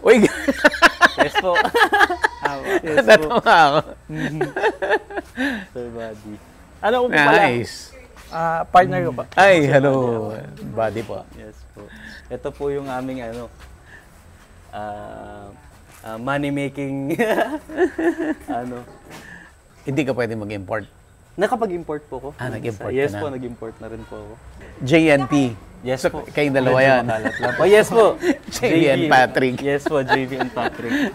Uy, Yes po. Yes po. natawa ako. Sir Buddy. Ano ko po pala? Nice. Partner ko pa. Ay, hello. Buddy po. Yes po. Ito po yung aming money making Hindi ka pwede mag-import. Nakapag-import po ko. Nag-import ka Yes na. po, nag-import na rin po ako. JNP. Yes So, po. kayong dalawa yan. Makalat lang po. Yes po. JV and Patrick. Yes po, JV and Patrick.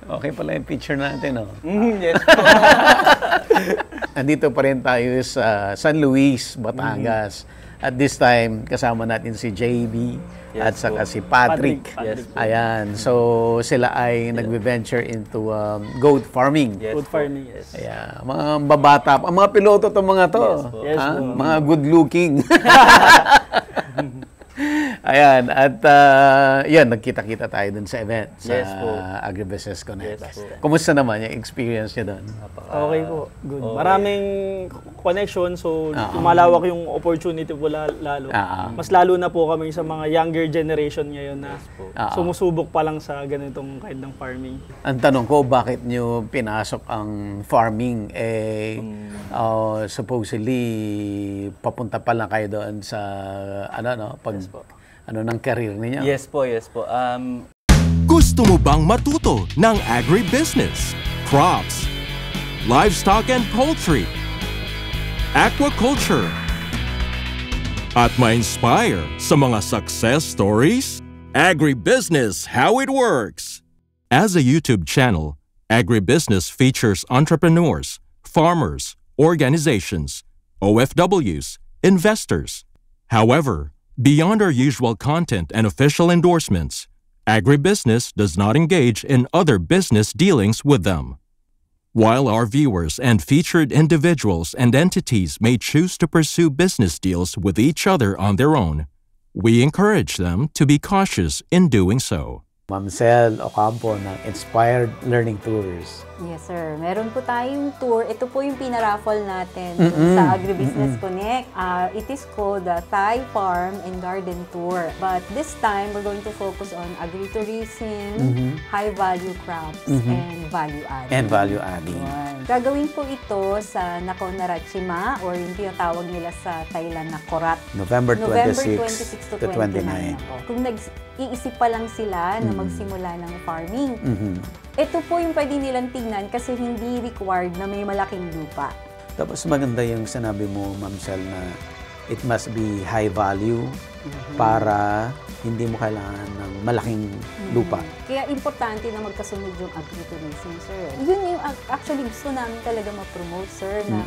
Okay pala yung picture natin, oh. Yes po. Andito pa rin tayo sa San Luis, Batangas. At this time, kasama natin si JB Yes at saka po. si Patrick. Yes po. Ayan. So, sila ay nag-venture into goat farming. Yes Good po. farming, yes. Ayan. Mga babata, ang mga piloto to mga to. Yes po. Yes po. Mga good looking. Ayan. At yan, nagkita-kita tayo dun sa event sa Yes po. Agribusiness Connect. Yes po. Kumusta naman yung experience nyo dun? Okay po. Good. Okay. Maraming connection, so lumalawak yung opportunity po lalo. Mas lalo na po kami sa mga younger generation ngayon na sumusubok pa lang sa ganitong kind ng farming. Ang tanong ko, bakit nyo pinasok ang farming? Supposedly, papunta pa lang kayo doon sa, ng career ninyo? Yes po, yes po. Gusto mo bang matuto ng agribusiness, crops, livestock and poultry, aquaculture, at ma-inspire sa mga success stories? Agribusiness, how it works! As a YouTube channel, Agribusiness features entrepreneurs, farmers, organizations, OFWs, investors. However, beyond our usual content and official endorsements, Agribusiness does not engage in other business dealings with them. While our viewers and featured individuals and entities may choose to pursue business deals with each other on their own, we encourage them to be cautious in doing so. Ma'am Sel Ocampo ng Inspired Learning Tours. Yes, sir. Meron po tayong tour. Ito po yung pinaraffle natin sa Agribusiness Connect. It is called the Thai Farm and Garden Tour. But this time, we're going to focus on agritourism, high-value crops, and value-adding. And value-adding. Gagawin po ito sa Nakhon Ratchasima or yung tinatawag nila sa Thailand na Korat. November 26 to to 29. 29. Po. Kung nag-iisip pa lang sila na magsimula ng farming, ito po yung pwede nilang tingnan kasi hindi required na may malaking lupa. Tapos maganda yung sinabi mo, Ma'am Sel, na it must be high value para hindi mo kailangan ng malaking lupa. Kaya importante na magkasunod yung agritourism, sir. Yun yung actually gusto namin talaga ma-promote, sir, na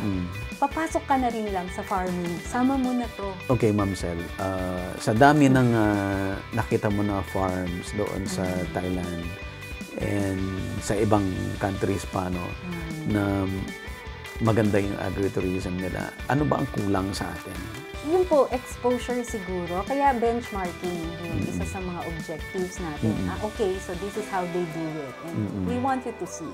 papasok ka na rin lang sa farming. Sama mo na to. Okay, Ma'am Sel. Sa dami ng nakita mo na farms doon sa Thailand and sa ibang countries pa, no, na maganda yung agritourism nila, ano ba ang kulang sa atin? Yun po, exposure siguro. Kaya benchmarking yung isa sa mga objectives natin. Okay, so this is how they do it. And we want you to see.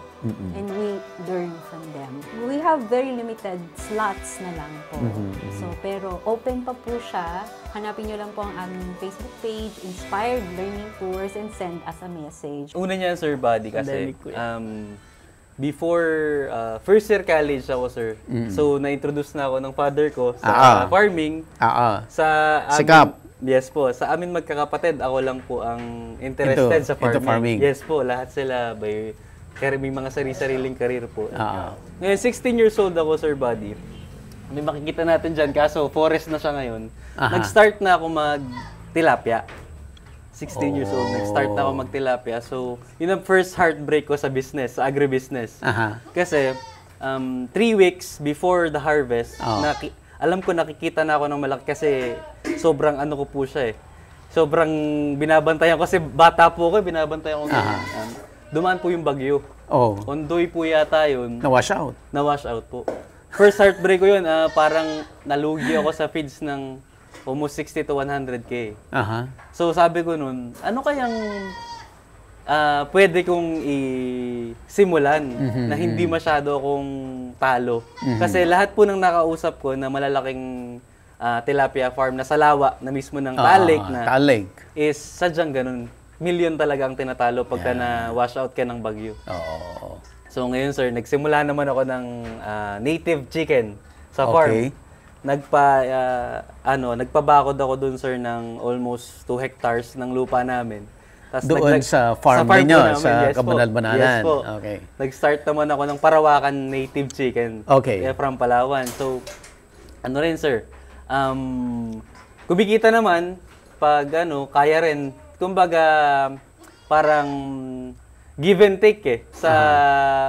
And we learn from them. We have very limited slots na lang po. So, pero open pa po siya. Hanapin nyo lang po ang aming Facebook page, Inspired Learning Tours, and send us a message. Una niyan, Sir Buddy, kasi Pandemic po before first year college ako, sir. So, na-introduce na ako ng father ko sa farming. Sa Sikap. Yes po. Sa amin magkakapatid, ako lang po ang interested sa farming. Into farming. Yes po. Lahat sila may mga sari-sariling career po. Ngayon, 16 years old ako, Sir Buddy. May makikita natin dyan, kaso forest na siya ngayon. Nag-start na ako mag-tilapia. 16 years old, nag-start na ako mag-tilapia. So, yun ang first heartbreak ko sa business, sa agribusiness. Kasi, 3 weeks before the harvest, alam ko nakikita na ako ng malaki kasi sobrang ano ko po siya eh. Sobrang binabantayan ko kasi bata po ako, binabantayan ko. Dumaan po yung bagyo. Ondoy po yata yun. Na-wash out? Na-wash out po. First heartbreak ko yun, parang nalugi ako sa feeds ng almost 60 to 100K. So sabi ko nun, ano kayang pwede kong isimulan na hindi masyado akong talo? Kasi lahat po ng nakausap ko na malalaking tilapia farm na sa lawa na mismo ng Talig na Talig is sadyang ganun. million talaga ang tinatalo pagka na-wash out ka ng bagyo. Oo. So ngayon sir, nagsimula naman ako ng native chicken sa farm. Nagpabakod ako dun sir ng almost 2 hectares ng lupa namin. Tas doon sa farm ninyo, sa Kabunal-Bananan. Yes po. Okay. Nag-start naman ako ng Parawakan native chicken. Okay. From Palawan. So, ano rin sir, kumikita naman pag kaya rin. Kumbaga, parang give and take sa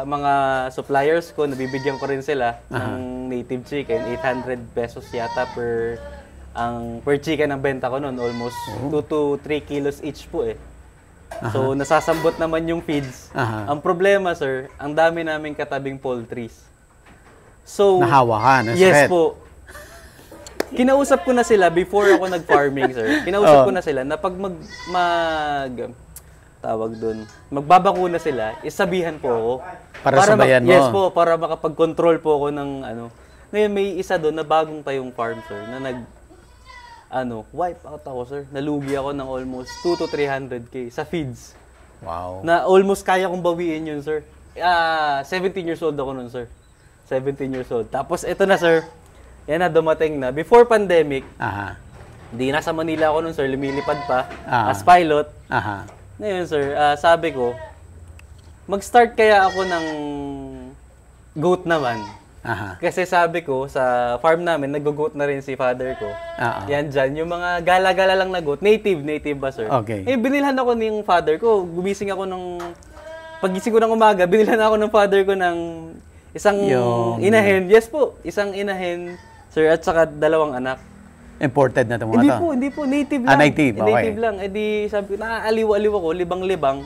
mga suppliers ko. Nabibigyan ko rin sila ng native chicken. 800 pesos yata per chicken ang benta ko noon. Almost 2 to 3 kilos each po eh. So, nasasambot naman yung feeds. Ang problema, sir, ang dami naming katabing poultries. So, nahawakan. Yes po. Kinausap ko na sila before ako nag-farming, sir. Kinausap ko na sila na pag magbabakuna sila, isabihan po ako. Para sabayan mo? Yes po, para makapag-control po ako ng Ngayon, may isa doon na bagong tayong farm, sir, na wipe out ako, sir. Nalugi ako ng almost 2 to 300K sa feeds. Wow. Na almost kaya kong bawiin yun, sir. 17 years old ako nun, sir. 17 years old. Tapos, ito na, sir. Yan na, dumating na. Before pandemic, di nasa Manila ako nun, sir. Lumilipad pa as pilot. Ngayon, sir, sabi ko, mag-start kaya ako ng goat naman. Kasi sabi ko, sa farm namin, nag-goat na rin si father ko. Yan dyan, yung mga gala-gala lang na goat. Native ba, sir? Okay. Binilhan ako ng father ko. Gumising ako pagising ko ng umaga, binilhan ako ng father ko ng isang inahen. Yes po, isang inahen, sir, at saka 2 anak. Imported na ito mga ito? Hindi po. Native lang. Native, okay. Native lang. Sabi ko, naaaliw-aliw ako, libang-libang.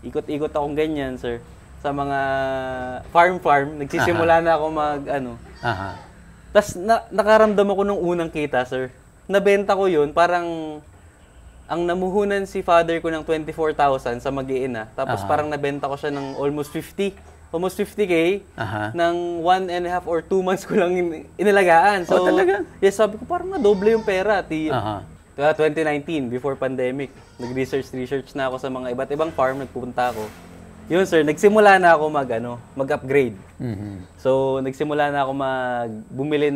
Ikot-ikot akong ganyan, sir. Sa mga farm, nagsisimula na ako Tapos nakaramdam ako nung unang kita, sir. Nabenta ko yun, parang ang namuhunan si father ko ng 24,000 sa mag-iina. Tapos parang nabenta ko siya ng almost 50K ng 1.5 or 2 months ko lang inilagaan. So, talaga? Yes, sabi ko parang nadoble yung pera. 2019, before pandemic, nag-research na ako sa mga iba't ibang farm, nagpupunta ako. Yun sir, nagsimula na ako mag-upgrade. So, nagsimula na ako bumili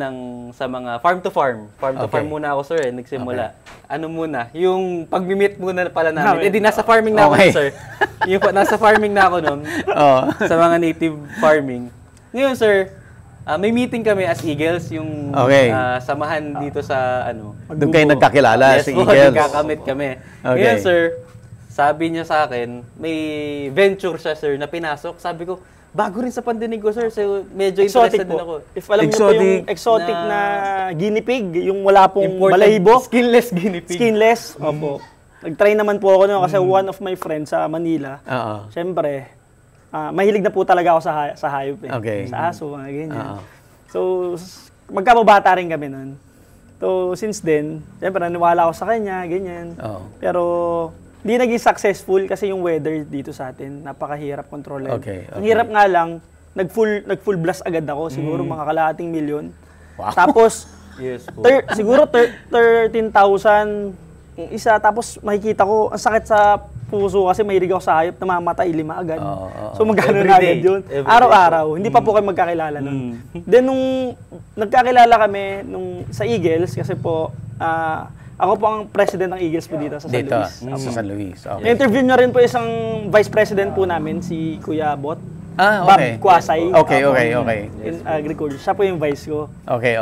sa mga farm to farm. Farm to farm muna ako sir, nagsimula. Ano muna, yung pag-meet muna pala namin. Nasa farming na ako sir. Nasa farming na ako noon. Sa mga native farming. Ngayon sir, may meeting kami as Eagles, yung samahan dito sa Doon kayo nagkakilala si Eagles. Nagkakamit kami. Ngayon sir, sabi niya sa akin, may venture siya, sir, na pinasok. Sabi ko, bago rin sa pandinig ko, sir. So, medyo exotic interested din ako. If alam mo po yung exotic na guinea pig, yung wala pong balahibo. Skinless guinea pig. Skinless, opo. Nag-try naman po ako kasi one of my friends sa Manila, siyempre, mahilig na po talaga ako sa hayop. Sa aso, mga ganyan. So, magkababata rin kami nun. So, since then, siyempre, naniwala ako sa kanya, ganyan. Pero, hindi naging successful kasi yung weather dito sa atin, napakahirap kontrolin. Ang hirap nga lang, nag-full blast agad ako, siguro mga kalahating milyon. Wow. Tapos, yes, siguro 13,000 yung isa, tapos makikita ko, ang sakit sa puso kasi mahilig ako sa hayop, namamatay 5 agad. So magkano na agad yun? Araw-araw, hindi pa po kayo magkakilala nun. Then nung nagkakilala kami sa Eagles, kasi po, ako po ang president ng Eagles po dito sa San Luis. Sa San Luis. Na-interview niya rin po isang vice president po namin, si Kuya Bot. Bob Kwasay. Okay. In agriculture. Siya po yung vice ko. Okay.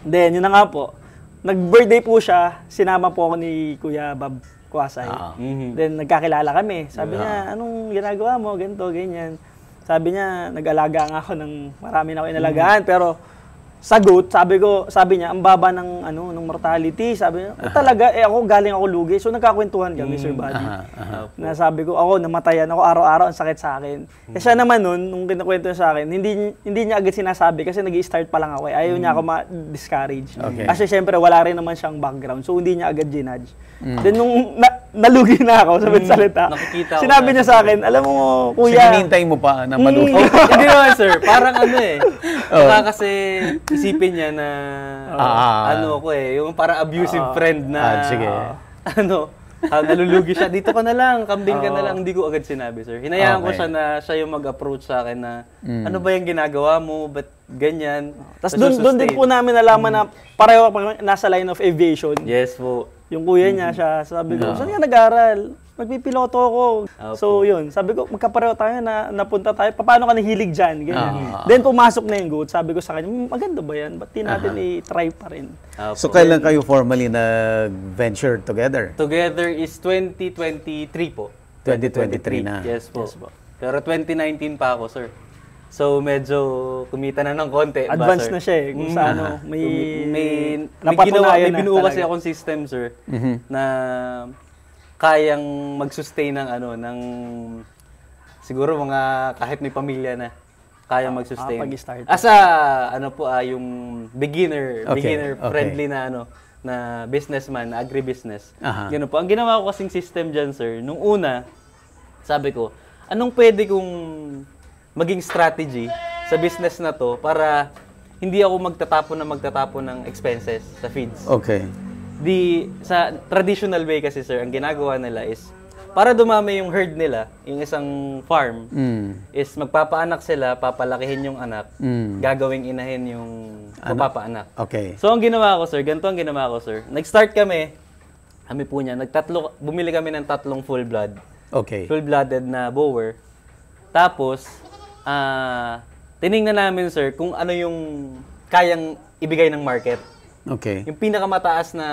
Then, yun na nga po. Nag-birthday po siya, sinama po ako ni Kuya Bob Kwasay. Then, nagkakilala kami. Sabi niya, anong ginagawa mo? Ganito, ganyan. Sabi niya, nag-alaga nga ako ng marami na ako inalagaan, pero sa goat, sabi niya, ang baba ng mortality. Sabi niya, talaga, ako galing ako lugi. So nagkakwentuhan kami, Sir Buddy. Na sabi ko, ako namatayan ako araw-araw, ang sakit sa akin. Kasi siya naman nun, nung kinakwento niya sa akin, hindi niya agad sinasabi kasi nag-i-start pa lang ako. Ayaw niya ako ma-discourage. Kasi syempre, wala rin naman siyang background. So hindi niya agad ginudge. Then nung nalugi na ako, salita, sinabi niya sa akin, alam mo, kuya. Sinintay mo pa na malugi. Hindi naman, sir. Parang baka kasi isipin niya na, yung para abusive friend na, Nalulugi siya, dito ka na lang, kambing ka na lang. Hindi ko agad sinabi, sir. Hinayaan ko Okay. siya na siya yung mag-approach sa akin na, ano ba yung ginagawa mo, ba't ganyan? Tapos doon din po namin nalaman na pareho pa nasa line of aviation. Yes po. Yung kuya niya siya, sabi ko, saan ka nag-aral? Magpipiloto ako. So yun, sabi ko, magkapareho tayo na napunta tayo. Paano ka nahilig dyan? Ganyan. Then pumasok na yung goat. Sabi ko sa kanya, maganda ba yan? Ba't di natin i-try pa rin? So, kailan kayo formally nag-venture together? Together is 2023 po. 2023 na. Yes po. Pero 2019 pa ako, sir. So, medyo kumita na ng konti. Advance sir? na siya eh. Kung sa ano, may may na binuo kasi talaga. akong system, sir, na kayang mag-sustain ng ng siguro mga kahit may pamilya na kayang mag-sustain. Pag-start. As yung beginner friendly na na businessman, agribusiness. Ganun po. Ang ginawa ko kasing system dyan, sir, nung una, sabi ko, anong pwede kong maging strategy sa business na to para hindi ako magtatapon ng expenses sa feeds. Okay. Sa traditional way kasi, sir, ang ginagawa nila is para dumami yung herd nila, yung isang farm, is magpapaanak sila, papalakihin yung anak, gagawing inahin yung papapaanak. Okay. So, ang ginawa ko, sir, ganito ang ginawa ko, sir. Nag-start kami po niya, bumili kami ng 3 full blood. Okay. Full-blooded na bower. Tapos, tiningnan namin, sir, kung ano yung kayang ibigay ng market. Okay. Yung pinakamataas na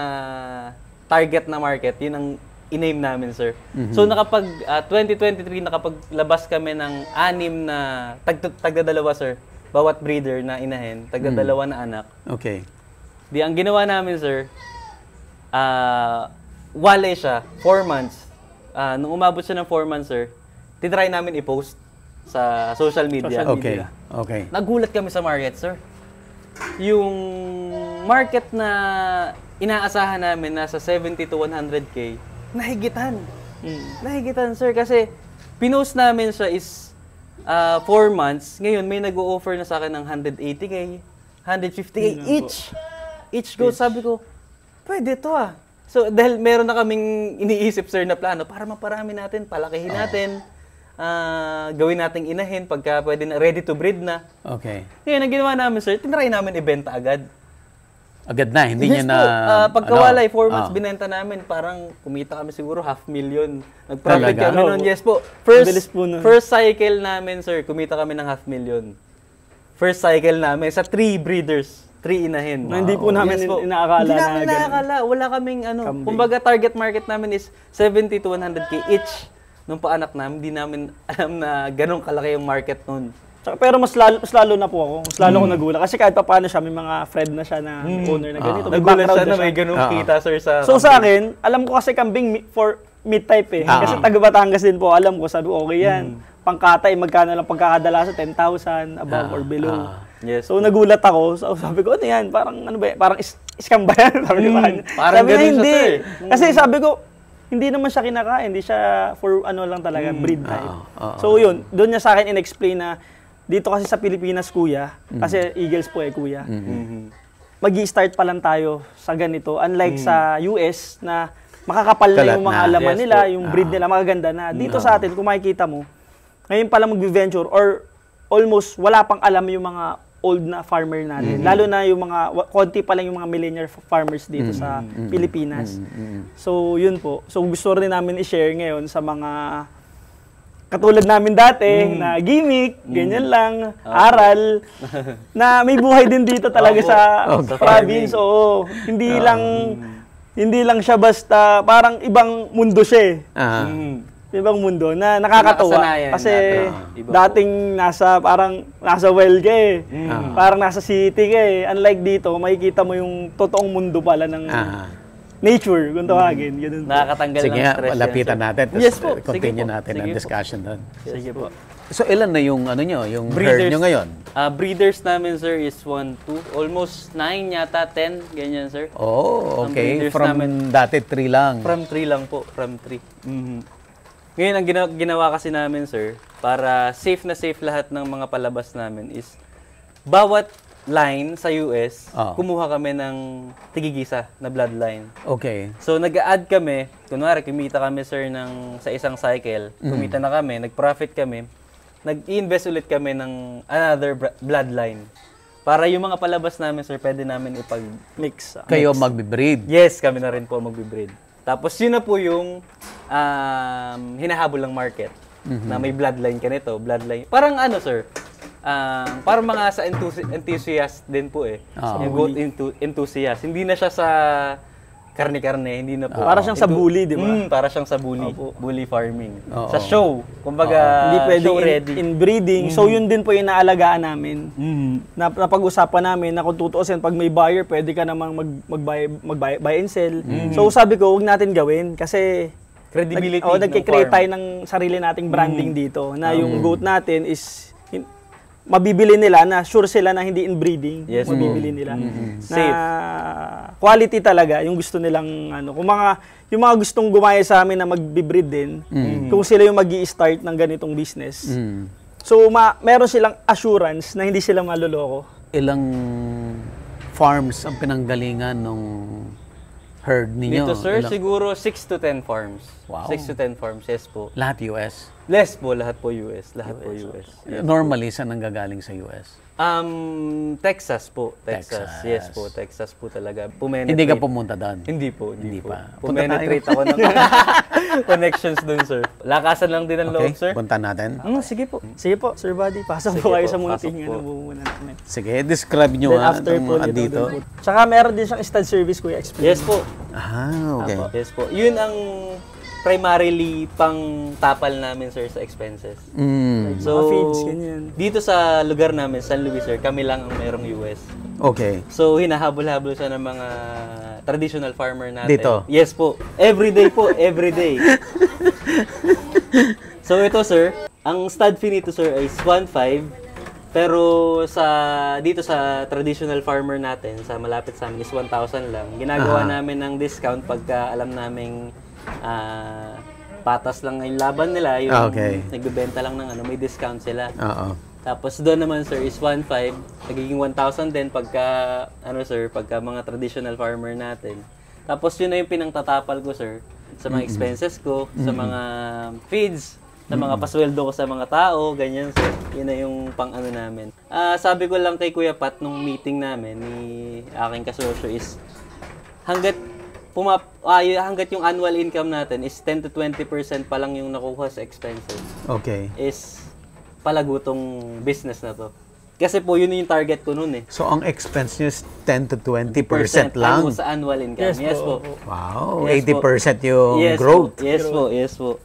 target na market, yun ang in-name namin, sir. So, 2023, nakapaglabas kami ng 6 na, tagdadalawa, sir. Bawat breeder na inahin, tagdadalawa na anak. Okay. Ang ginawa namin, sir, wale siya, 4 months. Nung umabot siya ng 4 months, sir, tinry namin i-post sa social media. Okay. Okay. Nagulat kami sa market, sir. Yung market na inaasahan namin nasa 70 to 100K, nahigitan. Nahigitan, sir, kasi pinost namin siya is 4 months. Ngayon, may nag-o-offer na sa akin ng 180K, 150K each goat. Sabi ko, pwede to ah. So, dahil meron na kaming iniisip, sir, na plano para maparami natin, palakihin natin, gawin nating inahin pagka pwede na, ready to breed na. Okay. Ngayon, ang ginawa namin, sir, tinry namin ibenta agad. Agad na, hindi niya Yes na... po. Pagkawalay, 4 months, binenta namin, parang kumita kami siguro 500,000. Nag-profit Talaga? kami nun. Yes po. Bilis po nun. First cycle namin, sir, kumita kami ng 500,000. First cycle namin sa 3 breeders. 3 inahin. Na hindi po namin po. inaakala Hindi na namin ganun. inaakala. Wala kaming Kambing. Kumbaga, target market namin is 70 to 100K each. Nung paanak namin, hindi namin alam na ganun kalaki yung market nun. Pero mas lalo na po ako. Mas lalo ako nagulat. Kasi kahit pa paano siya, may mga friend na siya na owner na ganito. May Nagulat background siya na may siya. ganung kita, sir, sa So sa akin, alam ko kasi kambing for meat type eh. Kasi taga Batangas din po, alam ko, sabi ko, okay yan. Pangkatay, magkano lang pagkakadala sa 10,000 above or below. Yes. So nagulat ako. So sabi ko, ano yan? Parang ano ba? Parang scam ba yan? Sabi ko sa kanya. Parang Sabi niya, ganun siya, hindi. sir. Kasi sabi ko, hindi naman siya kinakain. Hindi siya for ano lang talaga, breed type. So yun, doon niya sa akin in-explain na dito kasi sa Pilipinas, kuya, kasi Eagles po kuya, mag-i-start pa lang tayo sa ganito. Unlike sa US na makakapal na yung mga Kalat na. alaman Yes nila, po. yung breed nila, magaganda na. Dito sa atin, kung makikita mo, ngayon pa lang mag-venture or almost wala pang alam yung mga old na farmer natin. Lalo na yung mga, konti pa lang yung mga millennial farmers dito sa Pilipinas. So, yun po. So, gusto rin namin i-share ngayon sa mga katulad namin dati na gimmick, ganyan lang, aral, na may buhay din dito talaga sa province. Oo. Hindi lang siya basta, parang ibang mundo siya eh. Ibang mundo na nakakatuwa. Nakasanayan Kasi natin. Iba dating nasa well ka eh. Parang nasa city ka eh. Unlike dito, makikita mo yung totoong mundo pala ng nature, kung tawagin. Ganun po. Nakakatanggal Sige ng nga, stress. lapitan yan, sir. natin. Tapos Yes po. Sige continue po. natin Sige ang po. discussion doon. Sige po. So, ilan na yung, yung herd nyo ngayon? Breeders namin, sir, is 1, 2, almost 9 yata, 10, ganyan, sir. Oh, Ang okay. breeders From namin- dati 3 lang. From 3 lang po, from 3. Ngayon, ang ginawa kasi namin, sir, para safe na safe lahat ng mga palabas namin is, bawat line sa US, kumuha kami ng tigigisa na bloodline. Okay. So, nag-a-add kami, kunwari, kumita kami, sir, sa isang cycle, kumita na kami, nag-profit kami, nag-invest ulit kami ng another bloodline. Para yung mga palabas namin, sir, pwede namin ipag-mix. Kayo magbe-breed? Yes, kami na rin po magbe-breed. Tapos, yun na po yung hinahabol ng market, na may bloodline ka nito, bloodline. Parang ano, sir, parang mga sa enthusiast din po eh. Yung goat enthusiast. Hindi na siya sa karne-karne, hindi na po. Para siyang sa bully, di ba? Para siyang sa bully. Bully farming. Sa show. Kumbaga, hindi pwede show ready. in breeding. So, yun din po yung naalagaan namin. Napag-usapan namin na kung tutuusin, pag may buyer, pwede ka namang mag-buy and sell. So, sabi ko, huwag natin gawin kasi credibility nagkikreate tayo ng sarili nating branding dito na yung goat natin is mabibili nila na sure sila na hindi inbreeding. Yes, mabibili nila. Safe. Na quality talaga yung gusto nilang ano. Kung yung mga gustong gumaya sa amin na magbi-breed din, kung sila yung magi-start ng ganitong business. So meron silang assurance na hindi sila maloloko. Ilang farms ang pinanggalingan nung herd ninyo? Dito, sir, siguro 6 to 10 farms. Wow. 6 to 10 farms, yes po. Lahat US? Less po, lahat po US. Lahat po US. Normally, saan nanggagaling sa US? Texas po. Texas. Yes po, Texas po talaga. Pumenetrate. Hindi ka pumunta doon? Hindi po, hindi po. pa. Pumenetrate ako ng connections doon, sir. Lakasan lang din ang loob, sir. Punta natin. Sige po. Sige po, Sir Buddy. Pasok po kayo sa munting bubunan namin. Sige, describe nyo Then after po dito. Tsaka meron din siyang stud service, Kuya. Yes po. Okay. Yes po. Yun ang primarily pang tapal namin, sir, sa expenses. So, feeds, ganyan. dito sa lugar namin, San Luis, sir, kami lang ang merong US. Okay. So, hinahabol-habol siya ng mga traditional farmer natin. Dito? Yes po. Everyday po. Everyday. So, ito, sir, ang stud fee nito, sir, is 1.5. Pero dito sa traditional farmer natin, sa malapit sa amin, is 1,000 lang. Ginagawa namin ng discount pagka alam naming patas lang yung laban nila, yung nagbebenta lang ng may discount sila. Tapos doon naman, sir, is 1.5, nagiging 1,000 din pagka pagka mga traditional farmer natin. Tapos yun na yung pinangtatapal ko, sir, sa mga expenses ko, sa mga feeds, sa mga pasweldo ko sa mga tao, ganyan, sir. Yun na yung pang-ano namin. Sabi ko lang kay Kuya Pat nung meeting namin ni aking kasosyo is hanggat yung annual income natin is 10 to 20% pa lang yung nakuha sa expenses. Okay. Is palago tong business na to. Kasi po, yun yung target ko noon eh. So, ang expense nyo is 10 to 20% lang? Sa annual income. Yes po. Wow, Yes 80% yung yes growth. Po. Yes po.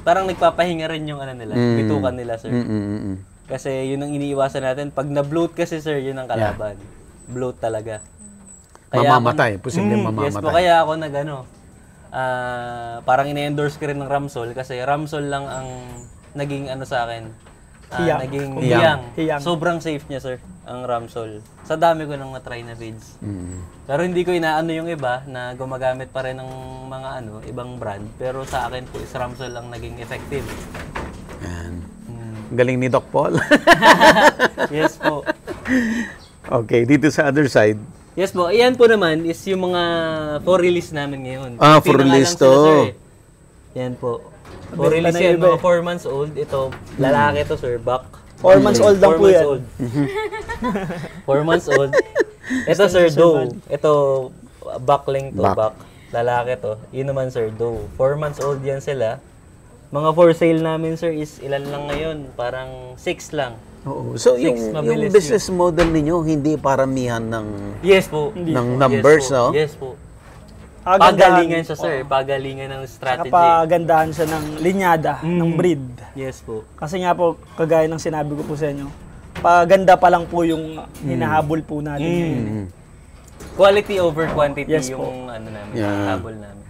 Parang nagpapahinga rin yung nila, bitukan nila, sir. Kasi yun ang iniiwasan natin. Pag na-bloat kasi, sir, yun ang kalaban. Bloat talaga. Kaya mamamatay. Posibleng mamamatay. Yes po, kaya ako parang ine-endorse ko rin ng Ramsol kasi Ramsol lang ang naging sa akin. Naging hiyang. Sobrang safe niya, sir, ang Ramsol. Sa dami ko nang na-try na feeds. Pero hindi ko inaano yung iba na gumagamit pa rin ng mga ibang brand. Pero sa akin po, is Ramsol lang naging effective. Yan. Galing ni Doc Paul. Yes po. Okay, dito sa other side. Yes po. Iyan po naman is yung mga for release namin ngayon. For release to. Yan po. For release yan, mga 4 months old. Ito, lalaki to, sir. Buck. 4 months old lang po yan. 4 months old. Ito, sir, doe. Ito, buckling to, buck. Lalaki to. Yun naman, sir, doe. 4 months old yan sila. Mga for sale namin, sir, is ilan lang ngayon? Parang 6 lang. Oo. So, yung business model ninyo, hindi paramihan ng yes po. Ng numbers, yes po. no? Yes po. Pagalingan siya, sir. Pagalingan ng strategy. Kapagandahan siya ng linyada, ng breed. Yes po. Kasi nga po, kagaya ng sinabi ko po sa inyo, paganda pa lang po yung hinahabol po natin. Quality over quantity yung namin, habol namin.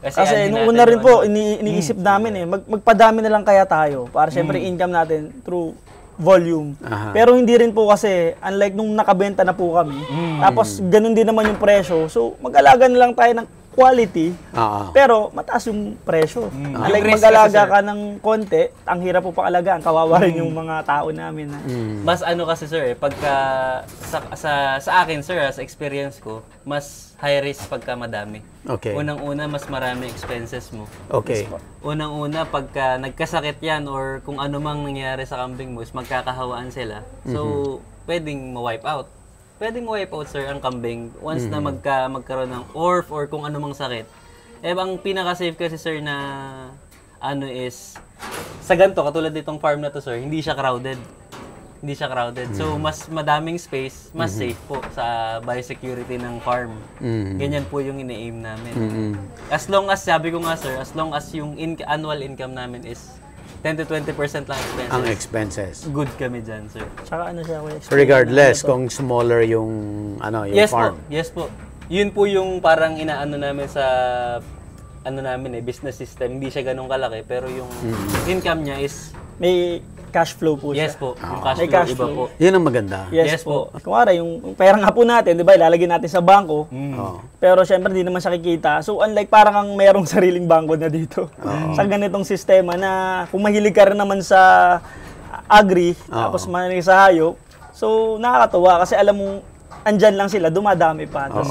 Kasi nung una rin po, iniisip namin magpadami na lang kaya tayo para syempre income natin through volume. Pero hindi rin po kasi, unlike nung nakabenta na po kami, tapos ganun din naman yung presyo, so mag-alaga na lang tayo ng quality, Oo. pero mataas yung presyo. Like Yung risk mag-alaga kasi, sir. ka ng konti, ang hirap po pang-alagaan, kawawa rin yung mga tao namin. Ha? Mas ano kasi sir, pagka sa akin sir, sa experience ko, mas high risk pagka madami. Okay. Unang-una, mas marami expenses mo. Okay. Unang-una, pagka nagkasakit yan or kung ano mang nangyari sa kambing mo, is magkakahawaan sila. So, pwedeng ma-wipe out. Pwedeng ma-wipe out, sir, ang kambing once na magkaroon ng ORF or kung ano mang sakit. Eh, ang pinaka-safe kasi, sir, na ano is, sa ganito, katulad nitong farm na to, sir, hindi siya crowded. Hindi siya crowded. So, mas madaming space, mas safe po sa biosecurity ng farm. Ganyan po yung ine-aim namin. As long as, sabi ko nga, sir, as long as yung annual income namin is 10 to 20% lang expenses. Ang expenses. Good kami dyan, sir. Tsaka ano siya, Regardless kung smaller yung yung Yes farm. po, yes po. Yun po yung parang inaano namin sa business system. Hindi siya ganun kalaki, pero yung income niya is may cash flow po siya. yes po. Yung cash May flow cash iba flow. po. Yan ang maganda. Yes, Yes po. Kuwari, yung pera nga po natin, di ba, ilalagay natin sa bangko. Oo. Pero syempre, di naman siya kikita. So, unlike parang ang merong sariling bangko na dito. Sa ganitong sistema na kung mahilig ka rin naman sa agri, tapos mahilig sa hayop, so, nakakatuwa kasi alam mong andyan lang sila, dumadami pa. Tapos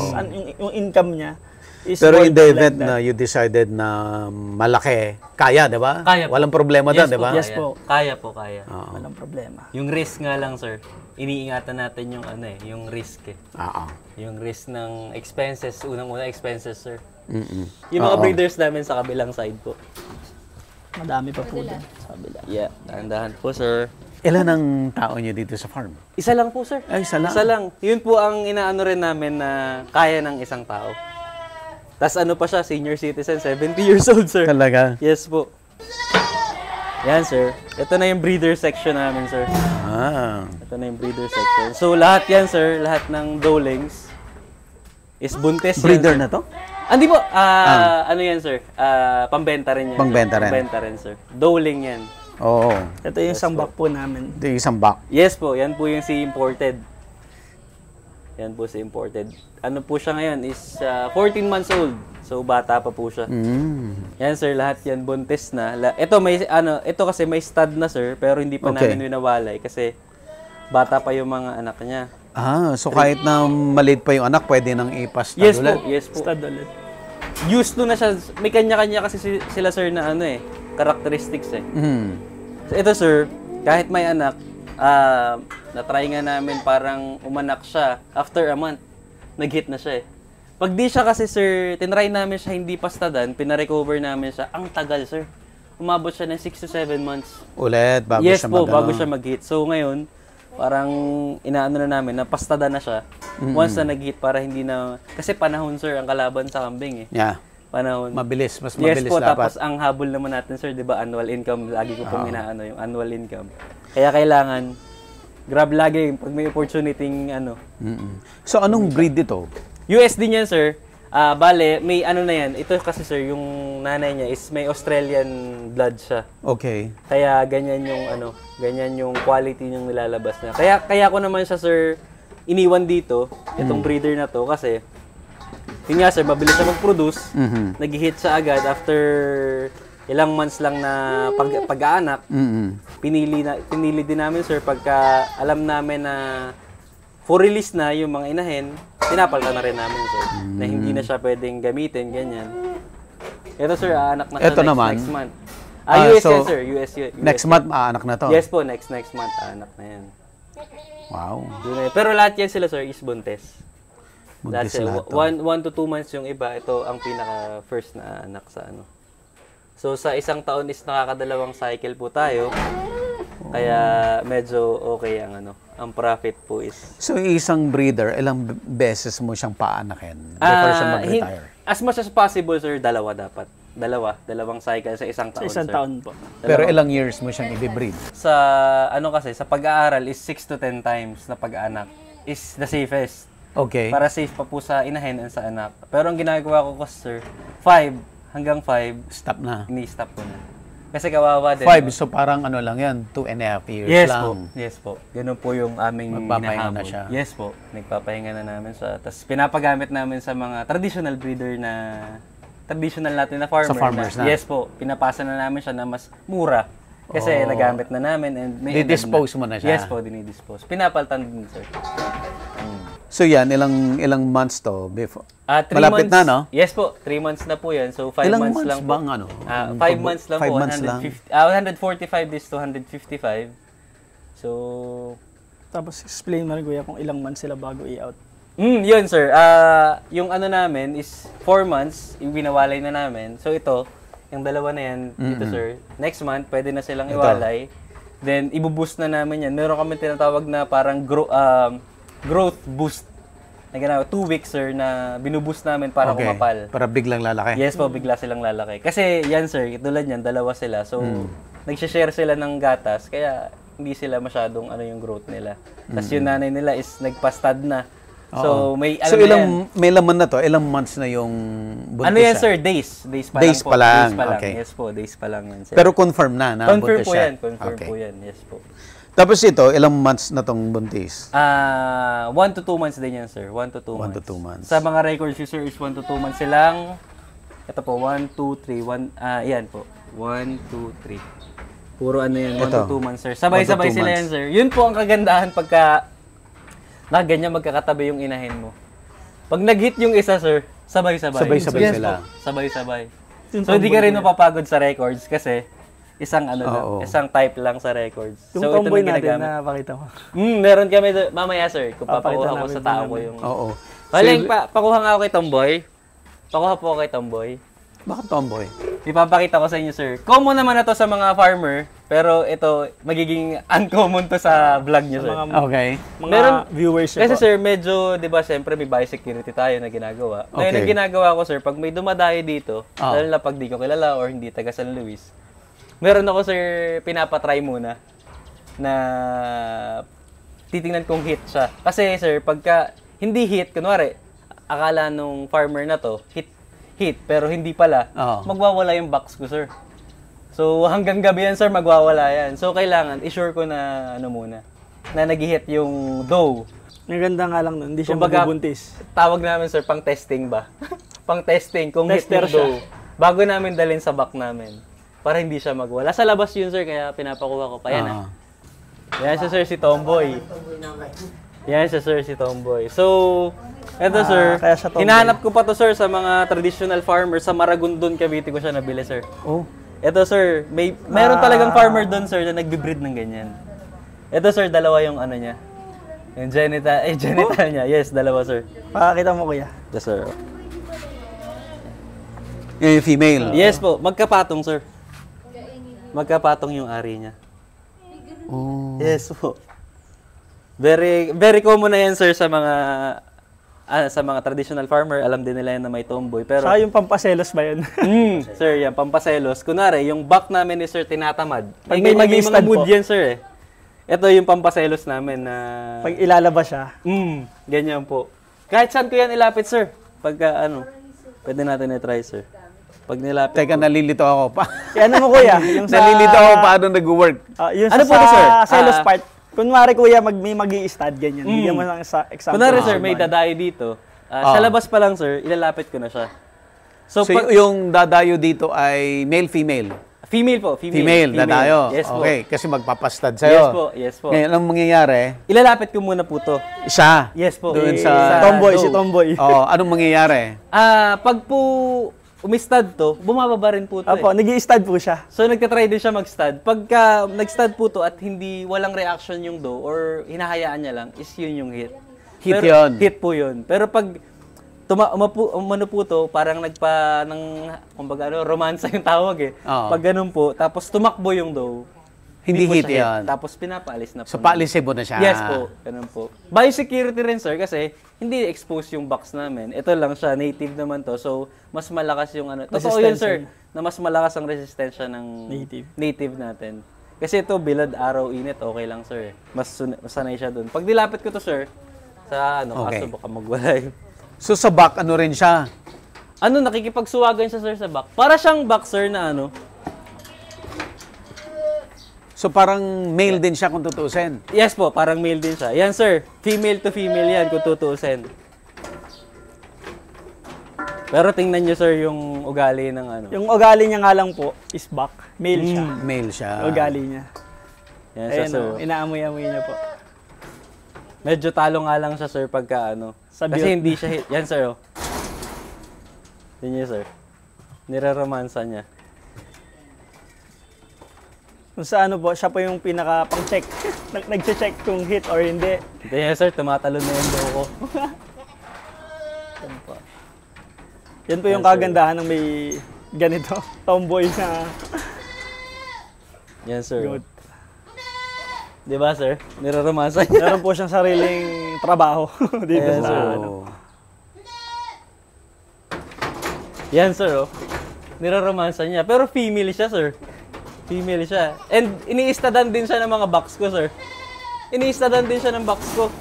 yung income niya is Pero in the worth event like na that. you decided na malaki, kaya, di ba? Kaya po. Walang problema doon, Yes di ba? Yes kaya. po. Kaya po, kaya. Walang problema. Yung risk nga lang, sir. Iniingatan natin yung yung risk eh. Oo. Yung risk ng expenses, unang-una expenses, sir. Mm-mm. Yung mga breeders namin sa kabilang side po. Madami pa po din sa kabila. Yeah, dahan-dahan po, sir. Ilan ang tao niyo dito sa farm? Isa lang po, sir. Ay, isa lang. Isa lang. Yun po ang inaano rin namin na kaya ng isang tao. Tapos ano pa siya, senior citizen, 70 years old, sir. Talaga? Yes po. Yan, sir. Ito na yung breeder section namin, sir. Ah. Ito na yung breeder section. So, lahat yan, sir. Lahat ng Dowlings is buntis yan, Breeder sir. na to? Hindi po. Ano yan, sir? Pambenta rin yan. Pangbenta sir. rin. Pambenta rin, sir. Dowling yan. Oo. Ito yung sambak po namin. Ito yung isang back. Yes po. Yan po yung si imported. Yan po si imported. Ano po siya ngayon is 14 months old. So, bata pa po siya. Yan, sir. Lahat yan buntis na. Ito kasi may stud na, sir. Pero hindi pa Okay. namin winawalay kasi bata pa yung mga anak niya. Ah, so kahit na maliit pa yung anak, pwede nang ipasta Yes ulit? po. Yes po. Stud ulit. Used to na siya. May kanya-kanya kasi sila, sir, na characteristics eh. So, ito, sir, kahit may anak, na-try nga namin parang umanak siya after a month. Nag-hit na siya eh. Pag di siya kasi, sir, tinry namin siya hindi pastadan, pinarecover namin siya. Ang tagal, sir. Umabot siya ng 6 to 7 months. Ulit, bago Yes siya po, mag- bago siya mag-hit. So ngayon, parang inaano na namin, napastada na siya. Once na nag-hit para hindi na... Kasi panahon, sir, ang kalaban sa kambing eh. Yeah. Panahon. Mabilis, mas Yes mabilis po, dapat. tapos ang habol naman natin, sir, di ba, annual income. Lagi ko pong inaano yung annual income. Kaya kailangan, grab lagi pag may opportunity So anong breed ito? USD niyan, sir. Bale, may ano na yan. Ito kasi, sir, yung nanay niya is may Australian blood siya. Okay. Kaya ganyan yung ganyan yung quality yung nilalabas niya. Kaya ko naman siya, sir, iniwan dito, itong breeder na to kasi yun nga, sir, mabilis siya mag-produce. Nag-hit siya agad after ilang months lang na pag-aanak. Pinili din namin, sir, pagka alam namin na for release na yung mga inahin, pinapalta na rin namin, sir. Na hindi na siya pwedeng gamitin, ganyan. Ito, sir, anak na siya Ito naman. next month. US so, yan, sir. US. Next month, maanak na to? Yes po, next month, anak na yan. Wow. Yun na yun. Pero lahat yan sila, sir, is buntis. Buntis That's lahat to. 1 to 2 months yung iba. Ito ang pinaka first na anak sa So sa isang taon is nakakadalawang cycle po tayo. Kaya medyo okay ang profit po is. So yung isang breeder, ilang beses mo siyang paanakin before siya mag-retire? As much as possible, sir, dalawa dapat. Dalawang cycle sa isang taon, Sa isang sir. taon po. Pero ilang years mo siyang i-breed? Sa kasi sa pag-aaral is 6 to 10 times na pag-anak is the safest. Okay. Para safe pa po sa inahin and sa anak. Pero ang ginagawa ko, sir, 5 hanggang 5, Stop na. ini-stop ko na. Kasi kawawa din. 5, so parang ano lang yan, 2.5 years Yes lang. po. Yes po. Ganun po yung aming Magpapahinga hinahabol. na siya. Yes po. Nagpapahinga na namin siya. Tapos pinapagamit namin sa mga traditional breeder na traditional natin na farmer. Sa farmers na. Yes po. Pinapasa na namin siya na mas mura. Kasi nagamit na namin and may Didispose mo na siya. Yes po, dinidispose. Pinapaltan din, sir. So yan, ilang months to before? 3 Malapit months, na, no? Yes po, 3 months na po yan. So 5 Ilang months months lang bang po. ano? 5 months lang 5 po, months lang. 145 days to 155. So, Tapos explain mo rin kuya kung ilang months sila bago i-out. yun sir. Yung ano namin is 4 months, yung binawalay na namin. So ito, yung dalawa na yan, dito sir. Next month, pwede na silang iwalay. Then, ibuboost na namin yan. Meron kami tinatawag na parang growth boost. Na ginawa, 2 weeks sir, na binuboost namin para kumapal. Para biglang lalaki. Yes po, bigla silang lalaki. Kasi yan sir, tulad yan, dalawa sila. So, nagsishare sila ng gatas, kaya hindi sila masyadong ano yung growth nila. Tapos yung nanay nila is nagpastad na. So, may So may laman na to, ilang months na yung buntis ano yan siya? sir? Days. Days pa Days lang po. pa lang, Days pa lang. okay. Yes po, days pa lang yan sir. Pero confirm na confirm buntis po siya? yan. Confirm Okay. po yan. Yes po. Tapos ito, ilang months na tong buntis? 1 to 2 months din yan sir. 1 to 2 months. 1 to 2 months. Sa mga records sir is 1 to 2 months silang. Ito po, 1, 2, 3, 1. Yan po. 1, 2, 3. Puro ano yan, 1 to 2 months sir. Sabay-sabay 1 to 2 sila yan sir. Yun po ang kagandahan pagka ganyan magkakatabi yung inahin mo. Pag nag-hit yung isa sir, sabay-sabay. Sabay-sabay Yes sila. po, sabay-sabay. So hindi ka rin mapapagod sa records kasi isang ano lang, isang type lang sa records. Yung So ito tomboy na natin ginagamit. na pakita mo. Meron kami mamaya sir, kung Papakita papakuha ko namin sa din tao ko namin. yung... Oo. Paling, pakuha nga ako kay Tomboy. Pakuha po ako kay Tomboy. Bakit tomboy? Ipapakita ko sa inyo, sir. Common naman na to sa mga farmer, pero ito, magiging uncommon to sa vlog niyo, sir. Okay. Mga viewers niyo Kasi po. sir, medyo, di ba, siyempre may biosecurity tayo na ginagawa. Ngayon, ang ginagawa ko, sir, pag may dumadayo dito, lalo na pag di ko kilala or hindi taga San Luis, meron ako, sir, pinapatry muna na titingnan kung hit siya. Kasi, sir, pagka hindi hit, kunwari, akala nung farmer na to, hit, pero hindi pala, magwawala yung box ko, sir. So, hanggang gabi yan, sir, magwawala yan. So, kailangan, i-sure ko na, ano muna, na nag-hit yung dough. Ang ganda nga lang nun, hindi siya Kumbaga, magbubuntis. Tawag namin, sir, pang testing ba? Pang testing, kung hit Tester yung dough. Bago namin dalhin sa back namin. Para hindi siya magwala. Sa labas yun, sir, kaya pinapakuha ko pa. Yan, Yan siya, sir, si Tomboy. Yan siya, sir, si Tomboy. So, eto, sir, kaya siya Tomboy. hinahanap ko pa to, sir, sa mga traditional farmers. Sa Maragondon, Cavite ko siya nabili, sir. Oh. Eto, sir, meron talagang farmer doon, sir, na nagbe-breed ng ganyan. Eto, sir, dalawa yung ano niya. Yung genital niya. Yes, dalawa, sir. Pakakita mo kuya. Yes, sir. Yung female. Yes po, magkapatong, sir. Magkapatong yung ari niya. Oh. Yes po. Very very common na yan, sir, sa mga traditional farmer. Alam din nila yan na may tomboy. Pero Saka yung pampaselos ba yun? sir, yan pampaselos. Kunwari, yung back namin ni sir tinatamad. Pag May may mga mag-i-stand mood po. yan, sir, eh. Ito yung pampaselos namin na Pag ilalabas siya, ganyan po. Kahit saan ko yan ilapit, sir. Pagka pwede natin i-try, sir. Pag nilapit. Teka, nalilito ako pa. ano mo kuya? Yung sa, Nalilito ako paano nag-work. yung Ano sa, po to, sir? selos part. Kunwari kuya, may mag-i-stud ganyan. Bigyan mo ng example. Kunwari, sir, may dadayo dito. Sa labas pa lang, sir, ilalapit ko na siya. So, yung dadayo dito ay male-female? Female po, Female, dadayo. Yes po. Okay, kasi magpapastad sa'yo. Yes po. Ngayon, anong mangyayari? Ilalapit ko muna po to. Isa. Yes po. Doon Sa sa... Tomboy, dough. si Tomboy. Anong mangyayari? Pag po umistad to, bumababa rin po to. Opo, nag-i-stud po siya. So, nagtatry din siya mag-stud. Pagka nag-stud po to at walang reaction yung dough or hinahayaan niya lang, is yun yung hit. Hit yun. Hit po yun. Pero pag umano po to, parang kumbaga romansa yung tawag eh. Pag ganun po, tapos tumakbo yung dough, Hindi po hit siya yan. Tapos pinapaalis na po. So, paalisin mo na siya. Yes po, ganun po. Biosecurity rin, sir, kasi hindi expose yung box namin. Ito lang siya, native naman to. So, mas malakas yung Totoo yun, sir, na mas malakas ang resistensya ng native natin. Kasi ito, bilad, araw, init, okay lang, sir. Mas sanay siya dun. Pag nilapit ko to, sir, sa kaso baka magwala yun. So, sa back, ano rin siya? Nakikipagsuwagan siya, sir, sa back. Para siyang back, sir, na So parang male din siya kung tutuusin. Yes po, parang male din siya. Yan sir, female to female yan kung tutuusin. Pero tingnan nyo sir yung ugali ng ano. Yung ugali niya nga lang po is back. Male siya. Male siya. Ugali niya. Yan siya Ayan sir. inaamoy-amoy niya po. Medyo talo nga lang siya sir pagka ano. Sa Kasi build. hindi siya hit. Yan sir oh. Yan niya sir. Niraromansa niya. Kung sa ano po, siya po yung pinaka pang-check. Nag-check kung hit or hindi. Yan sir, tumatalon na yung buho ko. Yan po. Yan po yung kagandahan ng may ganito. Tomboy na Yan sir. goat. Di ba sir? Niraromansa niya. Meron po siyang sariling trabaho dito Ayan, sa sir. ano. Yan sir oh. Niraromansa niya. Pero female siya sir. Female siya. And iniistadan din siya ng mga box ko sir. Iniistadan din siya ng box ko.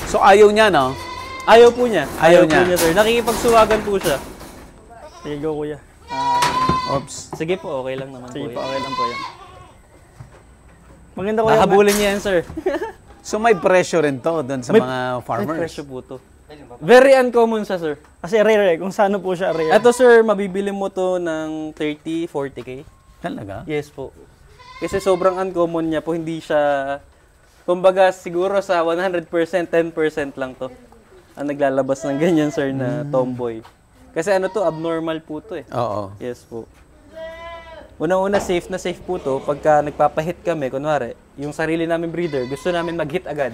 So ayaw niya, no? Ayaw po niya. Ayaw niya. po niya sir. Nakikipagsuwagan po siya. Sige, go kuya. Oops. Sige po, okay lang naman Sige po po, yan. okay lang po yan. Maganda kuya. Hahabulin niya yan sir. So may pressure rin to doon sa May- mga Ay, farmers. presyo po to. Very uncommon siya sir. Kasi rare eh. Kung saan po siya rare. Ito sir, mabibili mo to ng 30, 40k. Talaga? Yes po. Kasi sobrang uncommon niya po, hindi siya, kumbaga siguro sa 100%, 10% lang to. Ang naglalabas ng ganyan sir na tomboy. Kasi ano to, abnormal po to eh. Oo. Yes po. Unang-una, safe na safe po to. Pagka nagpapahit kami, kunwari, yung sarili namin breeder, gusto namin mag-hit agad.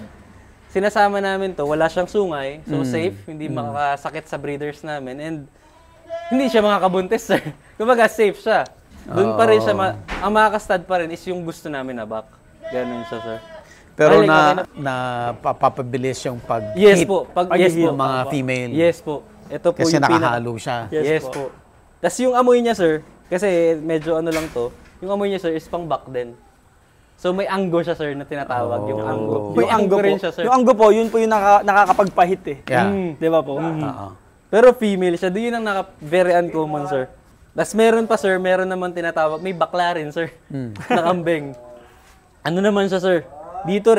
Sinasama namin to, wala siyang sungay, so safe, hindi makakasakit sa breeders namin, and hindi siya makakabuntis, sir. Kumbaga, safe siya. Doon pa rin siya, ang makakastad pa rin is yung gusto namin na back. Ganun siya, sir. Pero Galing, okay napapabilis yung pag-hit Yes po. yes Yes po. ng mga female. Yes po. Ito po Kasi yung nakahalo siya. Yes, po. Tapos yung amoy niya, sir, kasi medyo ano lang to, yung amoy niya, sir, is pang back din. So may anggo siya, sir, na tinatawag, yung anggo. May anggo rin siya, sir. Yung anggo po, yun po yung nakakapagpahit eh. Yeah. Di ba po? Oo. Pero female siya, yun ang very uncommon, sir. Tapos meron pa, sir, meron naman tinatawag, may bakla rin, sir, na kambing. Ano naman siya, sir? Dito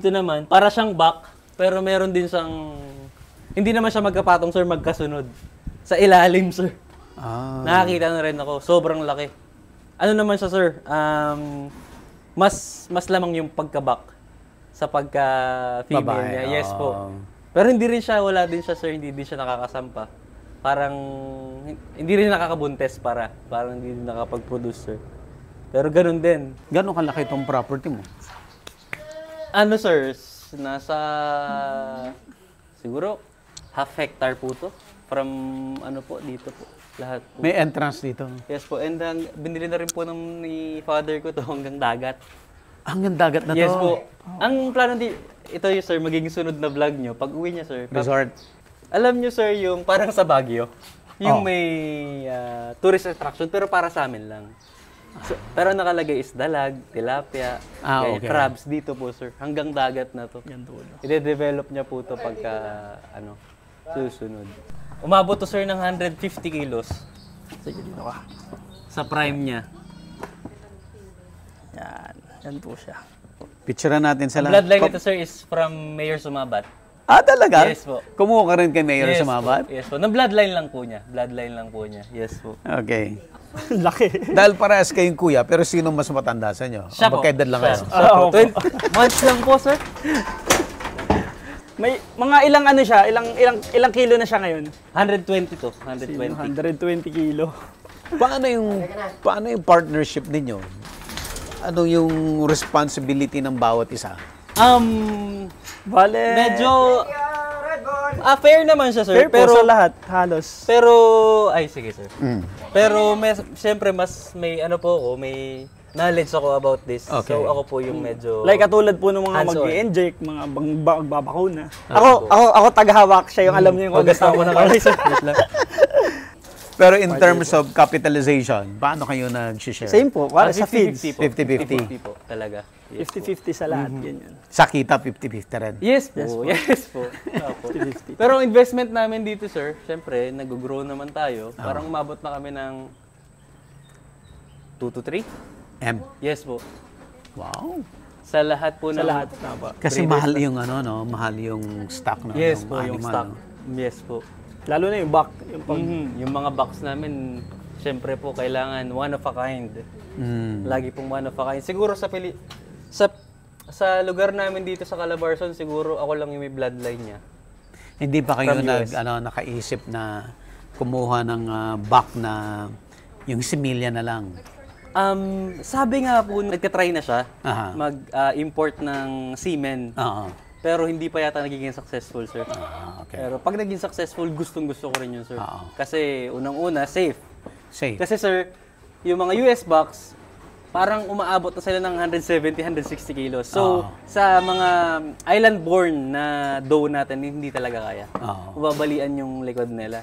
naman, para siyang back, pero meron din siyang, hindi naman siya magkapatong, sir, magkasunod. Sa ilalim, sir. Nakakita na rin ako, sobrang laki. Ano naman siya, sir? Mas lamang yung pagka-back sa pagka-female Babae, niya. Yes po. Pero hindi rin siya, wala din siya, sir, hindi din siya nakakasampa. Parang, hindi rin nakakabuntes parang hindi din nakapag-produce, sir. Pero ganun din. Gano'ng kalaki itong property mo? Ano, sir? Nasa, siguro, half hectare po to. From, ano po, dito po. Lahat po. May entrance dito. Yes po. And binili na rin po ni father ko to hanggang dagat. Hanggang dagat na to. Yes po. Ang plano ito yung, sir, magiging sunod na vlog nyo. Pag uwi niya, sir. Resort. Alam nyo, sir, yung parang sa Baguio. Yung may tourist attraction, pero para sa amin lang. So, pero nakalagay is dalag, tilapia, Okay. crabs dito po, sir. Hanggang dagat na to. I-develop niya po to pagka, susunod. Umabot to, sir, ng 150 kilos. Sige, dito ka. Sa prime niya. Yan. Yan po siya. Picturean natin sa Bloodline nito, sir, is from Mayor Sumabat. Talaga? Yes po. Kumuha ka rin kay Mayor Sumabat? Yes po. Na bloodline lang po niya. Bloodline lang po niya. Yes po. Okay. Laki. Dahil parehas kayong kuya, pero sino mas matanda sa inyo? Siya po. Magkaedad lang kayo. Siya po. 20 months lang po, sir. May mga ilang ano siya, ilang kilo na siya ngayon? 120 to. 120. 120 kilo. Paano yung partnership ninyo? Ano yung responsibility ng bawat isa? Bale, Medyo fair naman siya, sir. fair po sa lahat, halos. Pero ay sige, sir. Pero siyempre mas may ano po ako, may knowledge ako about this. Okay. So ako po yung medyo Like katulad po ng mga hands-on. mag-i-inject, mga magbabakuna. Ako tagahawak, siya yung alam niya yung Hugas ako na kami, sir. Wait lang. Pero in terms of capitalization, paano kayo nag-share? Same po, para sa feeds. 50-50. 50-50 po talaga. Yes po. 50-50 sa lahat, ganyan. Sa kita, 50-50 rin. Yes po. Yes po. Opo. Pero ang investment namin dito, sir, syempre, nag-grow naman tayo. Parang umabot na kami ng 2 to 3. M. Yes po. Wow. Sa lahat po Sa ng... lahat na ba? Kasi mahal yung ano, no? Mahal yung stock, no? Yes po, yung animal, stock. no? Yes po. Lalo na yung back. Yung pag, Yung mga box namin, syempre po, kailangan one of a kind. Lagi pong one of a kind. Siguro sa lugar namin dito sa Calabarzon, siguro ako lang yung may bloodline niya. Hindi pa kayo From US. nakaisip na kumuha ng back na yung similya na lang? Sabi nga po, nagka-try na siya Aha. mag-import ng semen. Oo. Pero hindi pa yata nagiging successful, sir. Okay. Pero pag naging successful, gustong-gusto ko rin yun, sir. Oo. Kasi unang-una, safe. Safe. Kasi sir, yung mga US box, parang umaabot na sila ng 170, 160 kilos. So, sa mga island-born na doe natin, hindi talaga kaya. Babalian yung likod nila.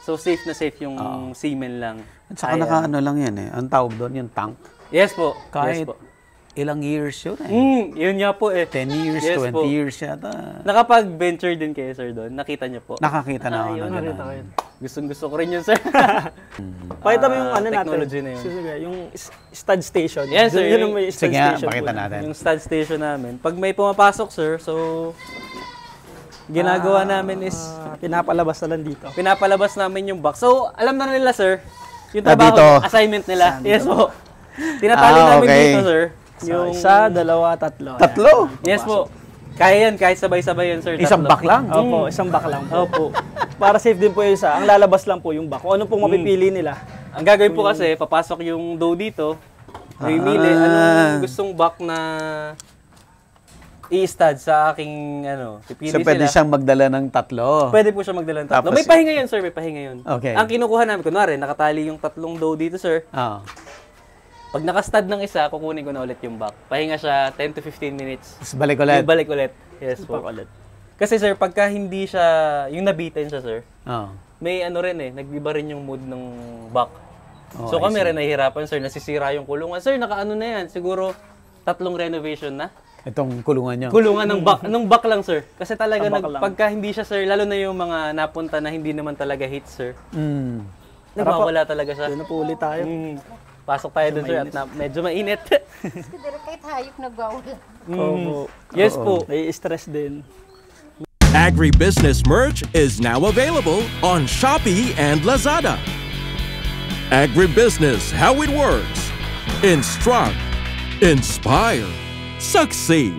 So, safe na safe yung semen lang. At saka naka-ano lang yan eh. Ang tawag doon, yung tank. Yes po. Kahit Yes po. ilang years yun eh. Yun nga po eh. 10 years, Yes 20 po. years yata. Nakapag-venture din kayo, sir, doon. Nakita niyo po. Nakakita na ako Yun, na nakita gano'n. ko yun. Gustong-gusto ko rin yun, sir. pakita mo yung ano natin. technology na yun. Sige, yung stud station. Yes, sir. Yun yung may stud Sige nga, station pakita po. natin. Yung stud station namin. Pag may pumapasok, sir, so ginagawa namin is Pinapalabas na lang dito. pinapalabas namin yung box. So, alam na nila, sir, yung Ah, trabaho, dito. assignment nila. Yes po. Tinatali namin okay. dito, sir. Yung isa, dalawa, tatlo. Ayan. Tatlo? Yes po. Kaya yan, kahit sabay-sabay yan, sir. Isang tatlo. back lang? Opo, isang back lang po. Opo. Para safe din po yung isa. Ang lalabas lang po yung back. Kung ano pong mapipili nila. Ang gagawin po kasi, papasok yung doe dito, mamimili, anong gustong back na i-stud sa aking, pipili So, pwede sila. siyang magdala ng tatlo. Pwede po siya magdala ng tatlo. Tapos- May pahinga yun, sir. May pahinga yun. Okay. Ang kinukuha namin, kunwari, nakatali yung tatlong doe dito, sir. Oo. Pag nakastud ng isa, kukunin ko na ulit yung back. Pahinga siya 10 to 15 minutes. Tapos balik ulit. Balik ulit. Yes po. Kasi, sir, pagka hindi siya, yung nabitin siya, sir, Oo. may rin nagbiba rin yung mood ng back. Oh, So I kami rin nahihirapan, sir, nasisira yung kulungan. Sir, nakaano na yan, siguro 3 renovation na. Itong kulungan nyo. Kulungan ng back lang, sir. Kasi talaga, Ang back lang. pagka hindi siya, sir, lalo na yung mga napunta na hindi naman talaga hit, sir, Mm. nagwawala talaga siya. Doon na po ulit tayo. Pasok tayo doon, sir, at medyo mainit. Pero kahit hayop nagwawala. Opo. Yes po. Nai-stress din. Agribusiness merch is now available on Shopee and Lazada. Agribusiness, how it works. Instruct, inspire, succeed.